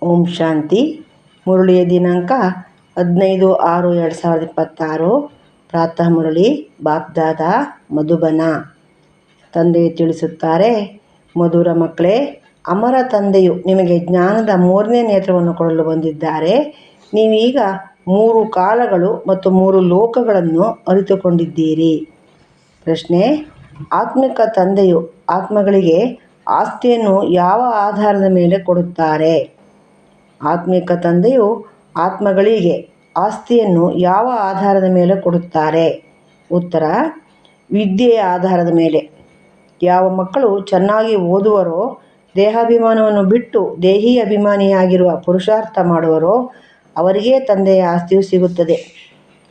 ಓಂ ಶಾಂತಿ. ಮುರಳಿಯ ದಿನಾಂಕ 15/6/2026. ಪ್ರಾತಃ ಮುರಳಿ ಬಾಪ್ದಾದ ಮಧುಬನ. ತಂದೆಯು ತಿಳಿಸುತ್ತಾರೆ, ಮಧುರ ಮಕ್ಕಳೇ, ಅಮರ ತಂದೆಯು ನಿಮಗೆ ಜ್ಞಾನದ 3ನೇ ನೇತ್ರವನ್ನು ಕೊಡಲು ಬಂದಿದ್ದಾರೆ. ನೀವೀಗ 3 ಕಾಲಗಳು ಮತ್ತು 3 ಲೋಕಗಳನ್ನು ಅರಿತುಕೊಂಡಿದ್ದೀರಿ. ಪ್ರಶ್ನೆ: ಆತ್ಮಿಕ ತಂದೆಯು ಆತ್ಮಗಳಿಗೆ ಆಸ್ತಿಯನ್ನು ಯಾವ ಆಧಾರದ ಮೇಲೆ ಕೊಡುತ್ತಾರೆ? ಆತ್ಮಿಕ ತಂದೆಯು ಆತ್ಮಗಳಿಗೆ ಆಸ್ತಿಯನ್ನು ಯಾವ ಆಧಾರದ ಮೇಲೆ ಕೊಡುತ್ತಾರೆ? ಉತ್ತರ: ವಿದ್ಯೆಯ ಆಧಾರದ ಮೇಲೆ. ಯಾವ ಮಕ್ಕಳು ಚೆನ್ನಾಗಿ ಓದುವರೋ, ದೇಹಾಭಿಮಾನವನ್ನು ಬಿಟ್ಟು ದೇಹಿ ಅಭಿಮಾನಿಯಾಗಿರುವ ಪುರುಷಾರ್ಥ ಮಾಡುವರೋ ಅವರಿಗೇ ತಂದೆಯ ಆಸ್ತಿಯು ಸಿಗುತ್ತದೆ.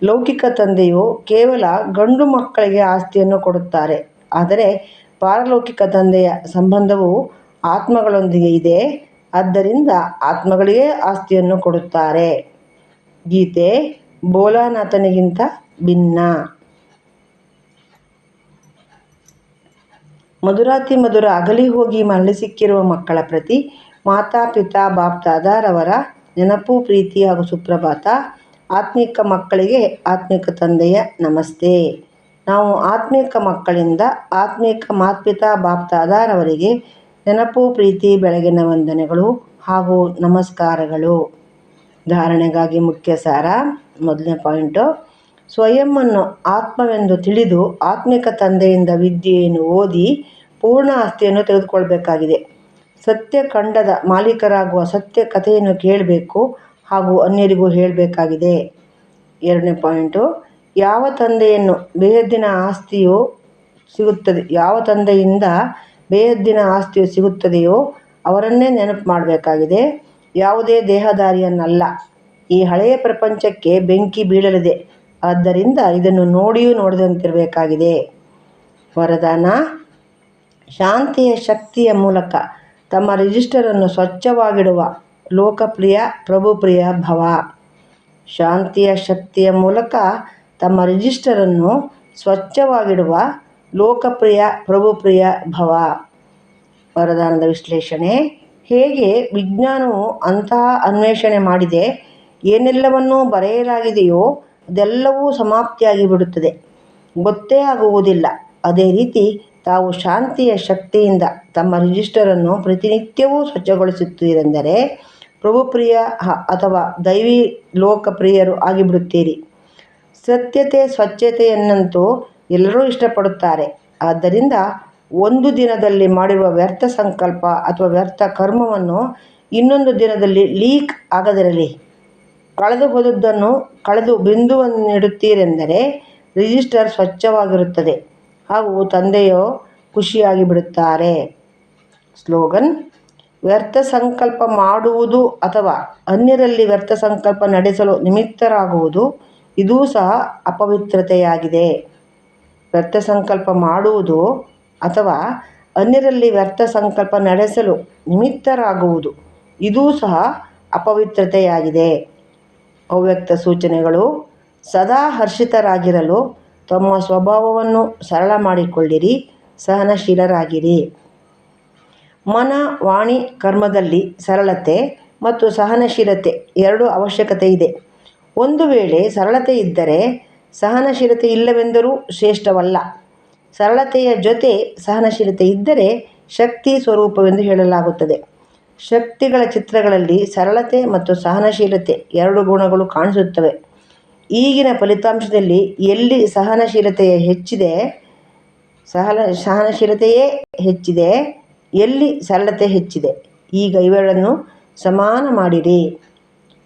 ಲೌಕಿಕ ತಂದೆಯು ಕೇವಲ ಗಂಡು ಮಕ್ಕಳಿಗೆ ಆಸ್ತಿಯನ್ನು ಕೊಡುತ್ತಾರೆ. ಆದರೆ ಪಾರಲೌಕಿಕ ತಂದೆಯ ಸಂಬಂಧವು ಆತ್ಮಗಳೊಂದಿಗೆ ಇದೆ. ಆದ್ದರಿಂದ ಆತ್ಮಗಳಿಗೇ ಆಸ್ತಿಯನ್ನು ಕೊಡುತ್ತಾರೆ. ಗೀತೆ ಭೋಲಾನಾಥನಿಗಿಂತ ಭಿನ್ನ. ಮಧುರಾತಿ ಮಧುರ ಅಗಲಿ ಹೋಗಿ ಮರಳಿ ಸಿಕ್ಕಿರುವ ಮಕ್ಕಳ ಪ್ರತಿ ಮಾತಾಪಿತಾ ಬಾಪ್ದಾದಾರವರ ನೆನಪು, ಪ್ರೀತಿ ಹಾಗೂ ಸುಪ್ರಭಾತ. ಆತ್ಮಿಕ ಮಕ್ಕಳಿಗೆ ಆತ್ಮಿಕ ತಂದೆಯ ನಮಸ್ತೆ. ನಾವು ಆತ್ಮಿಕ ಮಕ್ಕಳಿಂದ ಆತ್ಮಿಕ ಮಾತ್ಪಿತಾ ಬಾಪ್ದಾದಾರವರಿಗೆ ನೆನಪು, ಪ್ರೀತಿ, ಬೆಳಗಿನ ವಂದನೆಗಳು ಹಾಗೂ ನಮಸ್ಕಾರಗಳು. ಧಾರಣೆಗಾಗಿ ಮುಖ್ಯ ಸಾರ. ಮೊದಲನೇ ಪಾಯಿಂಟು: ಸ್ವಯಂವನ್ನು ಆತ್ಮವೆಂದು ತಿಳಿದು ಆತ್ಮಿಕ ತಂದೆಯಿಂದ ವಿದ್ಯೆಯನ್ನು ಓದಿ ಪೂರ್ಣ ಆಸ್ತಿಯನ್ನು ತೆಗೆದುಕೊಳ್ಳಬೇಕಾಗಿದೆ. ಸತ್ಯಖಂಡದ ಮಾಲೀಕರಾಗುವ ಸತ್ಯ ಕಥೆಯನ್ನು ಕೇಳಬೇಕು ಹಾಗೂ ಅನ್ಯರಿಗೂ ಹೇಳಬೇಕಾಗಿದೆ. ಎರಡನೇ ಪಾಯಿಂಟು: ಯಾವ ತಂದೆಯನ್ನು ಬೇಹದ್ದಿನ ಆಸ್ತಿಯು ಸಿಗುತ್ತದೆ ಯಾವ ತಂದೆಯಿಂದ ಬೇಹದ್ದಿನ ಆಸ್ತಿಯು ಸಿಗುತ್ತದೆಯೋ ಅವರನ್ನೇ ನೆನಪು ಮಾಡಬೇಕಾಗಿದೆ, ಯಾವುದೇ ದೇಹಧಾರಿಯನ್ನಲ್ಲ. ಈ ಹಳೆಯ ಪ್ರಪಂಚಕ್ಕೆ ಬೆಂಕಿ ಬೀಳಲಿದೆ. ಆದ್ದರಿಂದ ಇದನ್ನು ನೋಡಿಯೂ ನೋಡದಂತಿರಬೇಕಾಗಿದೆ. ವರದಾನ: ಶಾಂತಿಯ ಶಕ್ತಿಯ ಮೂಲಕ ತಮ್ಮ ರಿಜಿಸ್ಟರನ್ನು ಸ್ವಚ್ಛವಾಗಿಡುವ ಲೋಕಪ್ರಿಯ ಪ್ರಭುಪ್ರಿಯ ಭವ. ಶಾಂತಿಯ ಶಕ್ತಿಯ ಮೂಲಕ ತಮ್ಮ ರಿಜಿಸ್ಟರನ್ನು ಸ್ವಚ್ಛವಾಗಿಡುವ ಲೋಕಪ್ರಿಯ ಪ್ರಭುಪ್ರಿಯ ಭವ. ವರದಾನದ ವಿಶ್ಲೇಷಣೆ: ಹೇಗೆ ವಿಜ್ಞಾನವು ಅಂತಹ ಅನ್ವೇಷಣೆ ಮಾಡಿದೆ, ಏನೆಲ್ಲವನ್ನೂ ಬರೆಯಲಾಗಿದೆಯೋ ಅದೆಲ್ಲವೂ ಸಮಾಪ್ತಿಯಾಗಿ ಬಿಡುತ್ತದೆ, ಗೊತ್ತೇ ಆಗುವುದಿಲ್ಲ. ಅದೇ ರೀತಿ ತಾವು ಶಾಂತಿಯ ಶಕ್ತಿಯಿಂದ ತಮ್ಮ ರಿಜಿಸ್ಟರನ್ನು ಪ್ರತಿನಿತ್ಯವೂ ಸ್ವಚ್ಛಗೊಳಿಸುತ್ತೀರೆಂದರೆ ಪ್ರಭುಪ್ರಿಯ ಅಥವಾ ದೈವಿ ಲೋಕಪ್ರಿಯರು ಆಗಿಬಿಡುತ್ತೀರಿ. ಸತ್ಯತೆ ಸ್ವಚ್ಛತೆಯನ್ನಂತೂ ಎಲ್ಲರೂ ಇಷ್ಟಪಡುತ್ತಾರೆ. ಆದ್ದರಿಂದ ಒಂದು ದಿನದಲ್ಲಿ ಮಾಡಿರುವ ವ್ಯರ್ಥ ಸಂಕಲ್ಪ ಅಥವಾ ವ್ಯರ್ಥ ಕರ್ಮವನ್ನು ಇನ್ನೊಂದು ದಿನದಲ್ಲಿ ಲೀಕ್ ಆಗದಿರಲಿ. ಕಳೆದು ಹೋದದ್ದನ್ನು ಕಳೆದು ಬಿಂದುವನ್ನಿಡುತ್ತೀರೆಂದರೆ ರಿಜಿಸ್ಟರ್ ಸ್ವಚ್ಛವಾಗಿರುತ್ತದೆ ಹಾಗೂ ತಂದೆಯು ಖುಷಿಯಾಗಿ ಬಿಡುತ್ತಾರೆ. ಸ್ಲೋಗನ್: ವ್ಯರ್ಥ ಸಂಕಲ್ಪ ಮಾಡುವುದು ಅಥವಾ ಅನ್ಯರಲ್ಲಿ ವ್ಯರ್ಥ ಸಂಕಲ್ಪ ನಡೆಸಲು ನಿಮಿತ್ತರಾಗುವುದು ಇದೂ ಸಹ ಅಪವಿತ್ರತೆಯಾಗಿದೆ. ವ್ಯರ್ಥ ಸಂಕಲ್ಪ ಮಾಡುವುದು ಅಥವಾ ಅನ್ಯರಲ್ಲಿ ವ್ಯರ್ಥ ಸಂಕಲ್ಪ ನಡೆಸಲು ನಿಮಿತ್ತರಾಗುವುದು ಇದೂ ಸಹ ಅಪವಿತ್ರತೆಯಾಗಿದೆ. ಅವ್ಯಕ್ತ ಸೂಚನೆಗಳು: ಸದಾ ಹರ್ಷಿತರಾಗಿರಲು ತಮ್ಮ ಸ್ವಭಾವವನ್ನು ಸರಳ ಮಾಡಿಕೊಳ್ಳಿರಿ, ಸಹನಶೀಲರಾಗಿರಿ. ಮನ, ವಾಣಿ, ಕರ್ಮದಲ್ಲಿ ಸರಳತೆ ಮತ್ತು ಸಹನಶೀಲತೆ 2 ಅವಶ್ಯಕತೆ ಇದೆ. ಒಂದು ವೇಳೆ ಸರಳತೆ ಇದ್ದರೆ ಸಹನಶೀಲತೆ ಇಲ್ಲವೆಂದರೂ ಶ್ರೇಷ್ಠವಲ್ಲ. ಸರಳತೆಯ ಜೊತೆ ಸಹನಶೀಲತೆ ಇದ್ದರೆ ಶಕ್ತಿ ಸ್ವರೂಪವೆಂದು ಹೇಳಲಾಗುತ್ತದೆ. ಶಕ್ತಿಗಳ ಚಿತ್ರಗಳಲ್ಲಿ ಸರಳತೆ ಮತ್ತು ಸಹನಶೀಲತೆ 2 ಗುಣಗಳು ಕಾಣಿಸುತ್ತವೆ. ಈಗಿನ ಫಲಿತಾಂಶದಲ್ಲಿ ಎಲ್ಲಿ ಸಹನಶೀಲತೆಯೇ ಹೆಚ್ಚಿದೆ, ಎಲ್ಲಿ ಸರಳತೆ ಹೆಚ್ಚಿದೆ. ಈಗ ಇವೆರಡನ್ನು ಸಮಾನ ಮಾಡಿರಿ.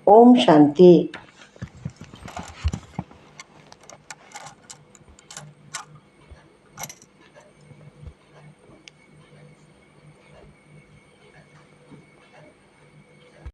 ಓಂ ಶಾಂತಿ.